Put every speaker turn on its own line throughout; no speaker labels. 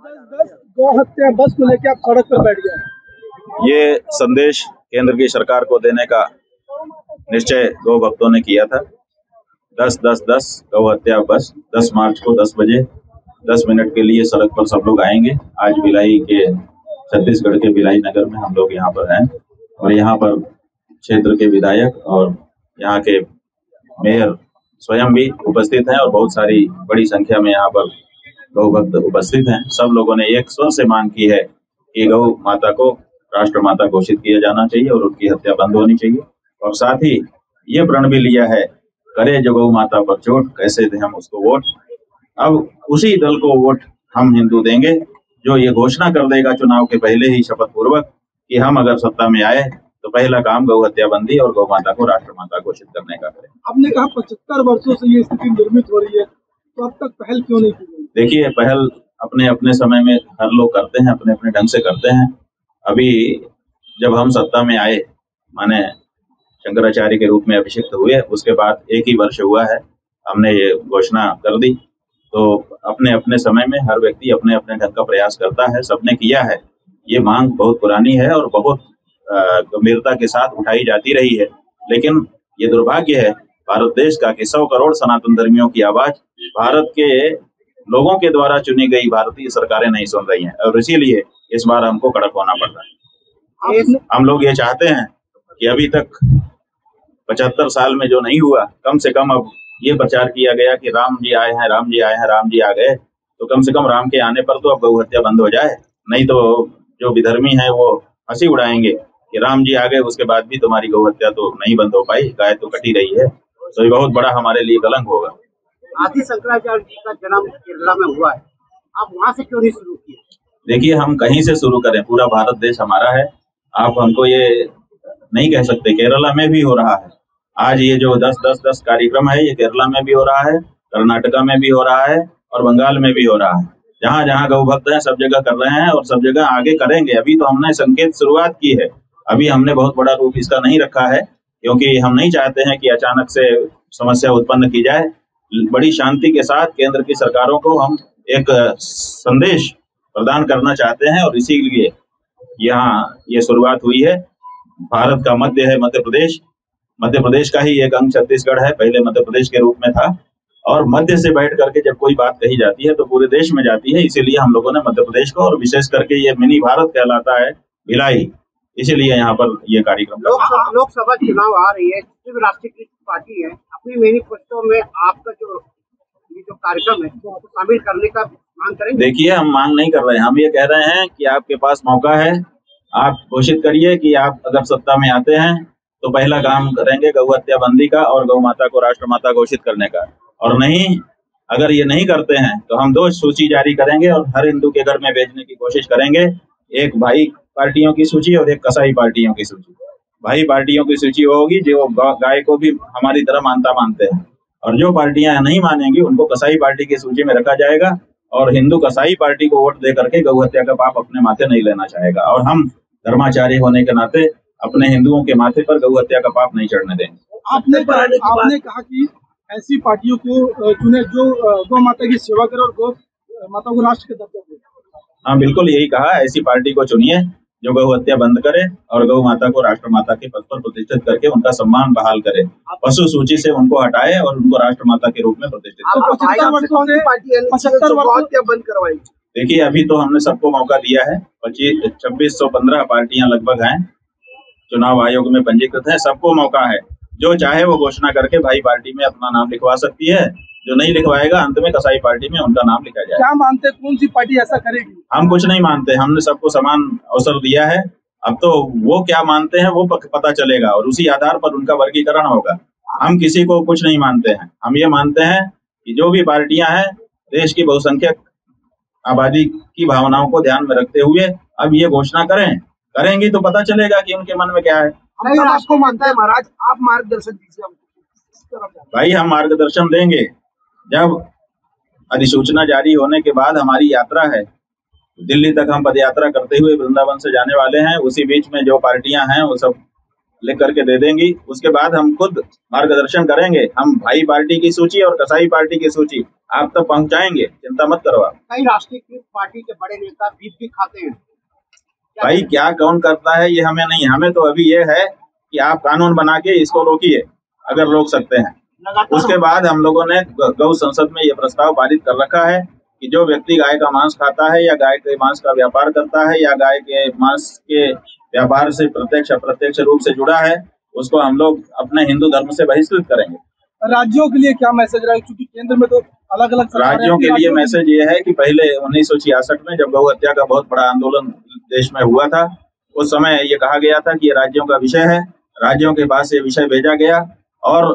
10-10 गौ हत्या बस को लेकर आप सड़क पर बैठ गए।
ये संदेश केंद्र की सरकार को देने का निश्चय गौ भक्तों ने किया था। 10-10-10 गौ हत्या बस 10 मार्च को 10 बजे 10 मिनट के लिए सड़क पर सब लोग आएंगे। आज भिलाई के छत्तीसगढ़ के भिलाई नगर में हम लोग यहाँ पर हैं और यहाँ पर क्षेत्र के विधायक और यहाँ के मेयर स्वयं भी उपस्थित हैं और बहुत सारी बड़ी संख्या में यहाँ पर गौ भक्त उपस्थित हैं। सब लोगों ने एक स्वर से मांग की है कि गौ माता को राष्ट्र माता घोषित किया जाना चाहिए और उनकी हत्या बंद होनी चाहिए। और साथ ही ये प्रण भी लिया है, करे जो गौ माता पर चोट कैसे दें हम उसको वोट। अब उसी दल को वोट हम हिंदू देंगे जो ये घोषणा कर देगा चुनाव के पहले ही शपथ पूर्वक कि हम अगर सत्ता में आए तो पहला काम गौ हत्या बंदी और गौ माता को राष्ट्र माता घोषित करने का करें।
आपने कहा 75 वर्षों से ये स्थिति निर्मित हो रही है, तो अब तक पहल क्यों नहीं की गई?
देखिए, पहल अपने अपने समय में हर लोग करते हैं, अपने अपने ढंग से करते हैं। अभी जब हम सत्ता में आए, माने शंकराचार्य के रूप में अभिषिक्त हुए, उसके बाद 1 ही वर्ष हुआ है, हमने ये घोषणा कर दी। तो अपने अपने समय में हर व्यक्ति अपने अपने ढंग का प्रयास करता है, सबने किया है। ये मांग बहुत पुरानी है और बहुत गंभीरता के साथ उठाई जाती रही है, लेकिन ये दुर्भाग्य है भारत देश का कि 100 करोड़ सनातन धर्मियों की आवाज भारत के लोगों के द्वारा चुनी गई भारतीय सरकारें नहीं सुन रही हैं और इसीलिए इस बार हमको कड़क होना पड़ रहा है। हम लोग ये चाहते हैं कि अभी तक 75 साल में जो नहीं हुआ, कम से कम अब ये प्रचार किया गया कि राम जी आए हैं, राम जी आए हैं, राम जी आ गए, तो कम से कम राम के आने पर तो अब गौ हत्या बंद हो जाए। नहीं तो जो विधर्मी है वो हंसी उड़ाएंगे कि राम जी आ गए, उसके बाद भी तुम्हारी गौ हत्या तो नहीं बंद हो पाई, गाय तो कटी रही है। तो ये बहुत बड़ा हमारे लिए कलंक होगा।
आदि शंकराचार्य जी का जन्म केरला में हुआ है, आप वहाँ से क्यों नहीं शुरू किए?
देखिए, हम कहीं से शुरू करें, पूरा भारत देश हमारा है। आप हमको ये नहीं कह सकते। केरला में भी हो रहा है। आज ये जो 10-10-10 कार्यक्रम है, ये केरला में भी हो रहा है, कर्नाटका में भी हो रहा है और बंगाल में भी हो रहा है। जहाँ जहाँ गौ भक्त है सब जगह कर रहे हैं और सब जगह आगे करेंगे। अभी तो हमने संकेत शुरुआत की है, अभी हमने बहुत बड़ा रूप इसका नहीं रखा है, क्योंकि हम नहीं चाहते हैं कि अचानक से समस्या उत्पन्न की जाए। बड़ी शांति के साथ केंद्र की सरकारों को हम एक संदेश प्रदान करना चाहते हैं और इसीलिए यहाँ ये शुरुआत हुई है। भारत का मध्य है मध्य प्रदेश, मध्य प्रदेश का ही एक अंग छत्तीसगढ़ है, पहले मध्य प्रदेश के रूप में था और मध्य से बैठ करके जब कोई बात कही जाती है तो पूरे देश में जाती है। इसीलिए हम लोगों ने मध्य प्रदेश को, और विशेष करके ये मिनी भारत कहलाता है भिलाई, इसीलिए यहाँ पर ये कार्यक्रम
लोकसभा चुनाव आ रही है, राष्ट्रीय पार्टी है, अपनी मैनिफेस्टो में आपका जो कार्यक्रम है तो शामिल करने का मांग करेंगे?
देखिए, हम मांग नहीं कर रहे हैं, हम ये कह रहे हैं कि आपके पास मौका है, आप घोषित करिए कि आप अगर सत्ता में आते हैं तो पहला काम करेंगे गौ हत्या बंदी का और गौ माता को राष्ट्र माता घोषित करने का। और नहीं, अगर ये नहीं करते हैं तो हम 2 सूची जारी करेंगे और हर हिंदू के घर में भेजने की कोशिश करेंगे। एक भाई पार्टियों की सूची और एक कसाई पार्टियों की सूची। भाई पार्टियों की सूची होगी जो गाय को भी हमारी तरह मानते हैं, और जो पार्टियां नहीं मानेंगी उनको कसाई पार्टी की सूची में रखा जाएगा। और हिंदू कसाई पार्टी को वोट दे करके गौ हत्या का पाप अपने माथे नहीं लेना चाहेगा, और हम धर्माचार्य होने के नाते अपने हिंदुओं के माथे पर गौ हत्या का पाप नहीं चढ़ने देंगे।
आपने कहा कि ऐसी पार्टियों को चुने जो गौ माता की सेवा करे और गौ माता को राष्ट्र का दर्जा दे।
हाँ, बिल्कुल यही कहा, ऐसी पार्टी को चुनिए जो गौ हत्या बंद करे और गौ माता को राष्ट्र माता के पद पर प्रतिष्ठित करके उनका सम्मान बहाल करे, पशु सूची से उनको हटाए और उनको राष्ट्र माता के रूप में प्रतिष्ठित करे।
75 वर्षों
बंद करवाई।
देखिए, अभी तो हमने सबको मौका दिया है, 2615 पार्टियां लगभग हैं, चुनाव आयोग में पंजीकृत है, सबको मौका है। जो चाहे वो घोषणा करके भाई पार्टी में अपना नाम लिखवा सकती है, जो नहीं लिखवाएगा अंत में कसाई पार्टी में उनका नाम लिखा जाएगा।
क्या मानते हैं कौन सी पार्टी ऐसा करेगी?
हम कुछ नहीं मानते, हमने सबको समान अवसर दिया है। अब तो वो क्या मानते हैं वो पता चलेगा और उसी आधार पर उनका वर्गीकरण होगा। हम किसी को कुछ नहीं मानते हैं, हम ये मानते हैं कि जो भी पार्टियां हैं देश की बहुसंख्यक आबादी की भावनाओं को ध्यान में रखते हुए अब ये घोषणा करेंगी तो पता चलेगा कि उनके मन में क्या है।
आपको मानते हैं महाराज, आप मार्गदर्शन दीजिए हमको।
भाई, हम मार्गदर्शन देंगे जब अधिसूचना जारी होने के बाद। हमारी यात्रा है, दिल्ली तक हम पद यात्रा करते हुए वृंदावन से जाने वाले हैं। उसी बीच में जो पार्टियां हैं वो सब लिख करके दे देंगी। उसके बाद हम खुद मार्गदर्शन करेंगे। हम भाई पार्टी की सूची और कसाई पार्टी की सूची आप तक पहुंचाएंगे, चिंता मत करो आप।
कई राष्ट्रीयकृत पार्टी के बड़े नेता भीख भी खाते हैं।
भाई क्या कौन करता है ये हमें नहीं, हमें तो अभी ये है कि आप कानून बना के इसको रोकिए अगर रोक सकते हैं। उसके बाद हम लोगों ने गौ संसद में ये प्रस्ताव पारित कर रखा है कि जो व्यक्ति गाय का मांस खाता है या गाय के मांस का व्यापार करता है या गाय के मांस के व्यापार से प्रत्यक्ष अप्रत्यक्ष रूप से जुड़ा है, उसको हम लोग अपने हिंदू धर्म से बहिष्कृत करेंगे।
राज्यों के लिए क्या मैसेज रहेगा, क्योंकि केंद्र में तो अलग अलग
राज्यों के लिए मैसेज ये है कि पहले 1966 में जब गौ हत्या का बहुत बड़ा आंदोलन देश में हुआ था, उस समय ये कहा गया था कि ये राज्यों का विषय है। राज्यों के पास ये विषय भेजा गया और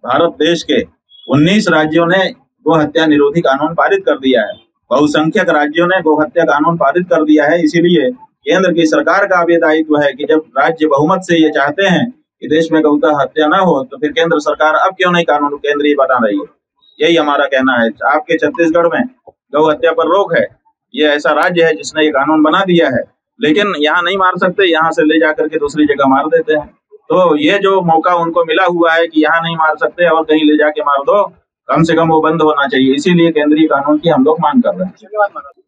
भारत देश के 19 राज्यों ने गो हत्या निरोधी कानून पारित कर दिया है। बहुसंख्यक राज्यों ने गो हत्या कानून पारित कर दिया है। इसीलिए केंद्र की सरकार का अब ये दायित्व है कि जब राज्य बहुमत से ये चाहते हैं कि देश में गौ हत्या न हो, तो फिर केंद्र सरकार अब क्यों नहीं कानून केंद्रीय बना रही है। यही हमारा कहना है। आपके छत्तीसगढ़ में गौ हत्या पर रोक है, ये ऐसा राज्य है जिसने ये कानून बना दिया है, लेकिन यहाँ नहीं मार सकते, यहाँ से ले जाकर के दूसरी जगह मार देते हैं। तो ये जो मौका उनको मिला हुआ है कि यहाँ नहीं मार सकते और कहीं ले जाके मार दो, कम से कम वो बंद होना चाहिए। इसीलिए केंद्रीय कानून की हम लोग मांग कर रहे हैं।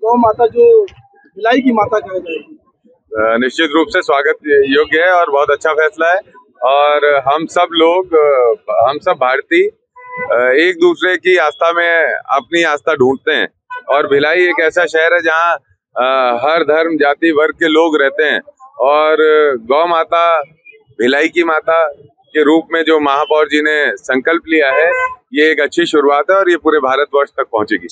गौ माता जो भिलाई की माता कही जाएगी,
निश्चित रूप से स्वागत योग्य है और बहुत अच्छा फैसला है। और हम सब भारतीय एक दूसरे की आस्था में अपनी आस्था ढूंढते हैं और भिलाई एक ऐसा शहर है जहाँ हर धर्म जाति वर्ग के लोग रहते हैं और गौ माता भिलाई की माता के रूप में जो महापौर जी ने संकल्प लिया है, ये एक अच्छी शुरुआत है और ये पूरे भारतवर्ष तक पहुंचेगी।